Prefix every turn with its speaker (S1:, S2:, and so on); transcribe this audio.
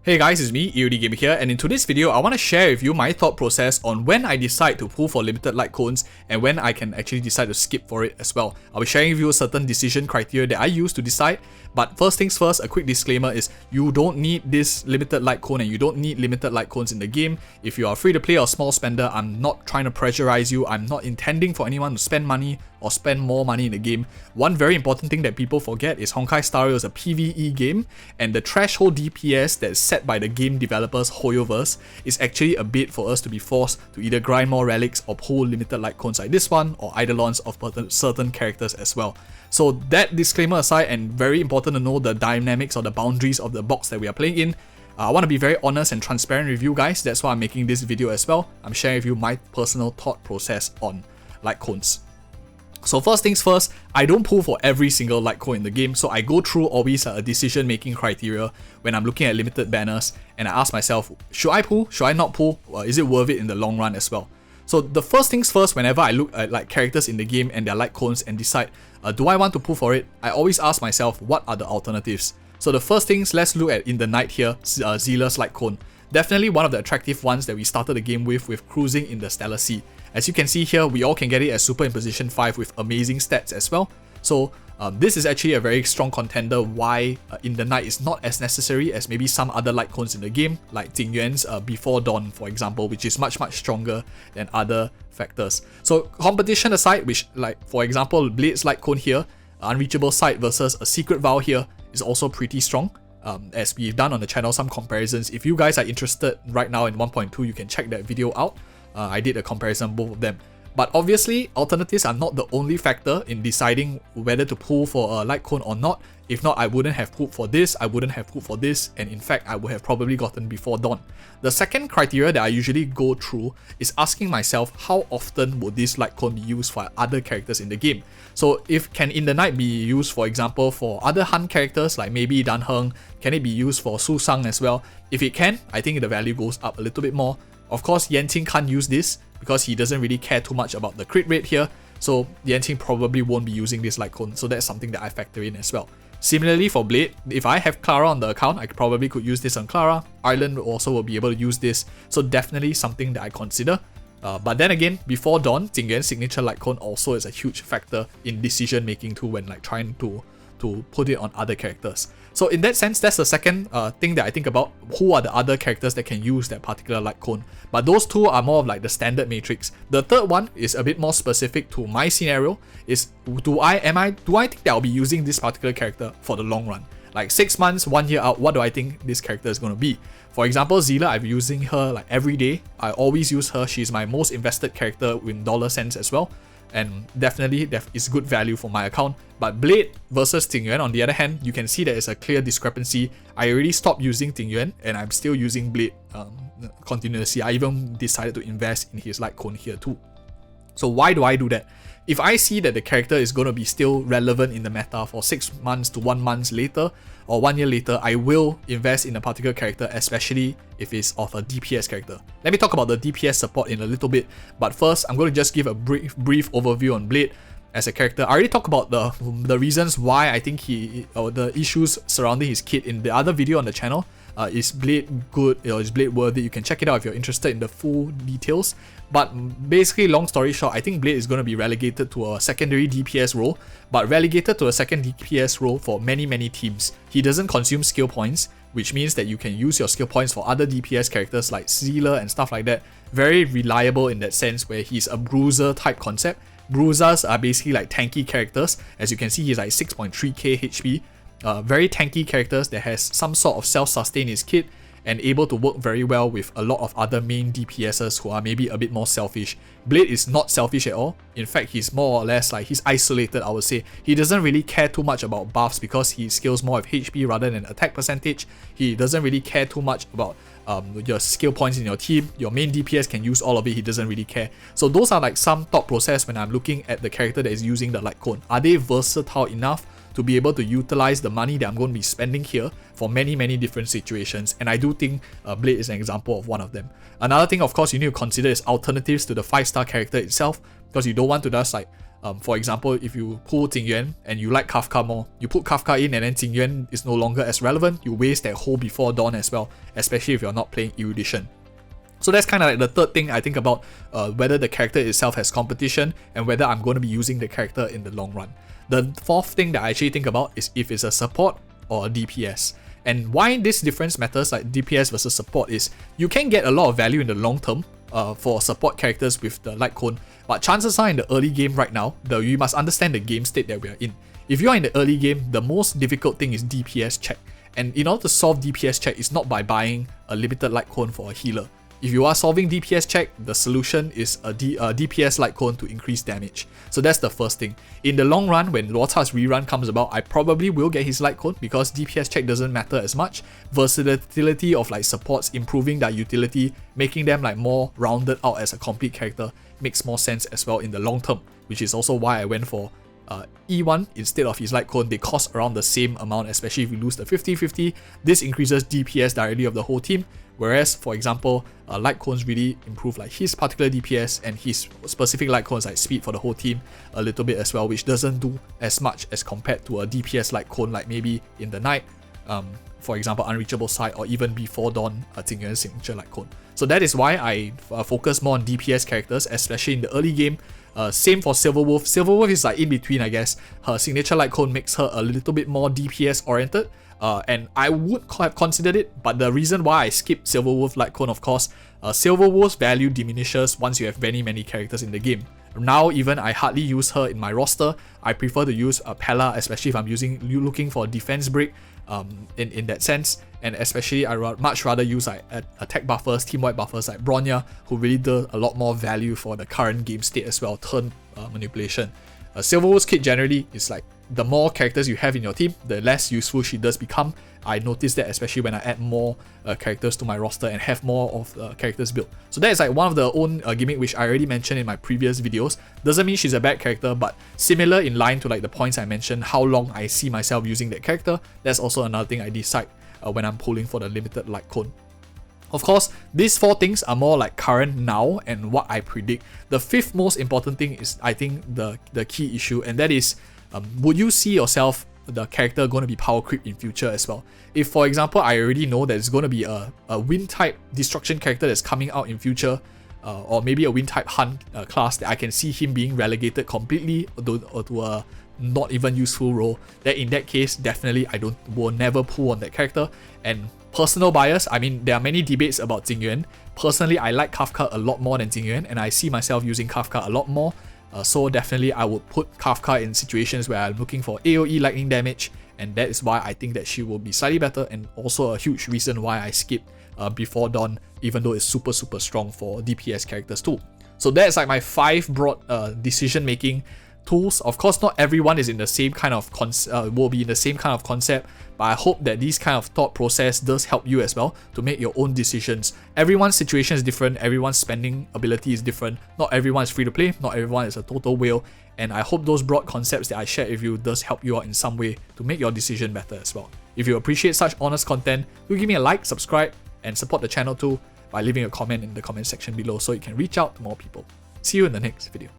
S1: Hey guys, it's me, EODGamer here, and in today's video, I want to share with you my thought process on when I decide to pull for limited Lightcones and when I can actually decide to skip for it as well. I'll be sharing with you a certain decision criteria that I use to decide, but first things first, a quick disclaimer is you don't need this limited Lightcone and you don't need limited Lightcones in the game. If you are free to play or small spender, I'm not trying to pressurize you, I'm not intending for anyone to spend money or spend more money in the game. One very important thing that people forget is Honkai Star Rail is a PvE game, and the threshold DPS that's set by the game developers Hoyoverse is actually a bait for us to be forced to either grind more relics or pull limited Lightcones like this one, or Eidolons of certain characters as well. So that disclaimer aside, and very important to know the dynamics or the boundaries of the box that we are playing in, I want to be very honest and transparent with you guys. That's why I'm making this video as well. I'm sharing with you my personal thought process on Lightcones. So first things first, I don't pull for every single Lightcone in the game, so I go through always a decision making criteria when I'm looking at limited banners, and I ask myself, should I pull, should I not pull, or is it worth it in the long run as well? So the first things first, whenever I look at like characters in the game and their Lightcones and decide, do I want to pull for it, I always ask myself, what are the alternatives? So the first things, let's look at in the night here, Zila's Lightcone. Definitely one of the attractive ones that we started the game with cruising in the Stellar Sea. As you can see here, we all can get it as super in position 5 with amazing stats as well. So this is actually a very strong contender why in the night is not as necessary as maybe some other Lightcones in the game, like Jingyuan's Before Dawn for example, which is much stronger than other factors. So competition aside, which like for example Blade's Lightcone here, Unreachable Sight versus a Secret Vow here is also pretty strong. As we've done on the channel some comparisons. If you guys are interested right now in 1.2, you can check that video out. I did a comparison of both of them. But obviously, alternatives are not the only factor in deciding whether to pull for a Lightcone or not. If not, I wouldn't have pulled for this, I wouldn't have pulled for this, and in fact, I would have probably gotten Before Dawn. The second criteria that I usually go through is asking myself how often would this Lightcone be used for other characters in the game. So if can In the Night be used, for example, for other Han characters like maybe Dan Heng, can it be used for Su Sang as well? If it can, I think the value goes up a little bit more. Of course, Yanqing can't use this because he doesn't really care too much about the crit rate here, so Yanqing probably won't be using this Lightcone, so that's something that I factor in as well. Similarly for Blade, if I have Clara on the account, I probably could use this on Clara. Ireland also will be able to use this, so definitely something that I consider. But then again, Before Dawn, Jingyuan's signature Lightcone also is a huge factor in decision making too when like trying to put it on other characters. So in that sense, that's the second thing that I think about. Who are the other characters that can use that particular Lightcone? But those two are more of like the standard matrix. The third one is a bit more specific to my scenario. Is do I think that I'll be using this particular character for the long run? Like 6 months, 1 year out, what do I think this character is going to be? For example, Zila, I've been using her like every day. I always use her. She's my most invested character in dollar sense as well. And definitely that is good value for my account. But Blade versus Jingyuan, on the other hand, you can see there is a clear discrepancy. I already stopped using Jingyuan and I'm still using Blade continuously. I even decided to invest in his Lightcone here too. So why do I do that? If I see that the character is going to be still relevant in the meta for 6 months to 1 month later or 1 year later, I will invest in a particular character, especially if it's of a DPS character. Let me talk about the DPS support in a little bit, but first I'm going to just give a brief overview on Blade as a character. I already talked about the reasons why I think the issues surrounding his kit in the other video on the channel. Is Blade good or is Blade worthy? You can check it out if you're interested in the full details. But basically, long story short, I think Blade is going to be relegated to a secondary DPS role, but relegated to a second DPS role for many teams. He doesn't consume skill points, which means that you can use your skill points for other DPS characters like Zila and stuff like that. Very reliable in that sense, where he's a bruiser type concept. Bruisers are basically like tanky characters. As you can see, he's like 6.3k HP. Very tanky characters that has some sort of self-sustain in his kit and able to work very well with a lot of other main DPSs who are maybe a bit more selfish. Blade is not selfish at all. In fact, he's more or less like he's isolated, I would say. He doesn't really care too much about buffs because he scales more of HP rather than attack percentage. He doesn't really care too much about your skill points in your team. Your main DPS can use all of it, he doesn't really care. So those are like some thought process when I'm looking at the character that is using the Lightcone. Are they versatile enough to be able to utilize the money that I'm going to be spending here for many different situations? And I do think Blade is an example of one of them. Another thing, of course, you need to consider is alternatives to the 5-star character itself, because you don't want to just like For example, if you pull Jingyuan and you like Kafka more, you put Kafka in and then Jingyuan is no longer as relevant, you waste that whole Before Dawn as well, especially if you're not playing Erudition. So that's kind of like the third thing I think about whether the character itself has competition and whether I'm going to be using the character in the long run. The fourth thing that I actually think about is if it's a support or a DPS. And why this difference matters, like DPS versus support, is you can get a lot of value in the long term for support characters with the light cone, but chances are in the early game right now, you must understand the game state that we are in. If you are in the early game, the most difficult thing is DPS check. And in order to solve DPS check, it's not by buying a limited light cone for a healer. If you are solving DPS check, the solution is a DPS light cone to increase damage. So that's the first thing. In the long run, when Lota's rerun comes about, I probably will get his light cone because DPS check doesn't matter as much. Versatility of like supports, improving their utility, making them like more rounded out as a complete character makes more sense as well in the long term, which is also why I went for E1 instead of his light cone. They cost around the same amount, especially if you lose the 50-50. This increases DPS directly of the whole team. Whereas, for example, light cones really improve like his particular DPS and his specific light cones like speed for the whole team a little bit as well, which doesn't do as much as compared to a DPS light cone like maybe in the night, for example, Unreachable Sight, or even Before Dawn, Jingyuan's signature light cone. So that is why I focus more on DPS characters, especially in the early game. Same for Silverwolf. Silverwolf is like in between, I guess. Her signature light cone makes her a little bit more DPS oriented. And I would have considered it, but the reason why I skipped Silverwolf light cone, of course, Silverwolf's value diminishes once you have many characters in the game. Now even I hardly use her in my roster. I prefer to use Pella, especially if I'm looking for a defense break in that sense. And especially I much rather use like attack buffers, team-wide buffers like Bronya, who really do a lot more value for the current game state as well, turn manipulation. Silverwolf's kit generally is like the more characters you have in your team, the less useful she does become. I noticed that especially when I add more characters to my roster and have more of the characters built. So that is like one of the own gimmick which I already mentioned in my previous videos. Doesn't mean she's a bad character, but similar in line to like the points I mentioned, how long I see myself using that character, that's also another thing I decide when I'm pulling for the limited light cone. Of course, these four things are more like current now and what I predict. The fifth most important thing is, I think, the key issue, and that is, would you see yourself, the character, going to be power creep in future as well? If, for example, I already know that it's going to be a wind type destruction character that's coming out in future, or maybe a wind type hunt class that I can see him being relegated completely to a not even useful role, then in that case, definitely will never pull on that character. And personal bias, I mean, there are many debates about Jingyuan. Personally, I like Kafka a lot more than Jingyuan, and I see myself using Kafka a lot more. So definitely I would put Kafka in situations where I'm looking for AoE lightning damage, and that is why I think that she will be slightly better, and also a huge reason why I skipped Before Dawn, even though it's super strong for DPS characters too. So that's like my 5 broad decision making tools. Of course, not everyone is in the same kind of will be in the same kind of concept, but I hope that this kind of thought process does help you as well to make your own decisions. Everyone's situation is different, everyone's spending ability is different, not everyone is free to play, not everyone is a total whale, and I hope those broad concepts that I shared with you does help you out in some way to make your decision better as well. If you appreciate such honest content, do give me a like, subscribe, and support the channel too by leaving a comment in the comment section below so you can reach out to more people. See you in the next video.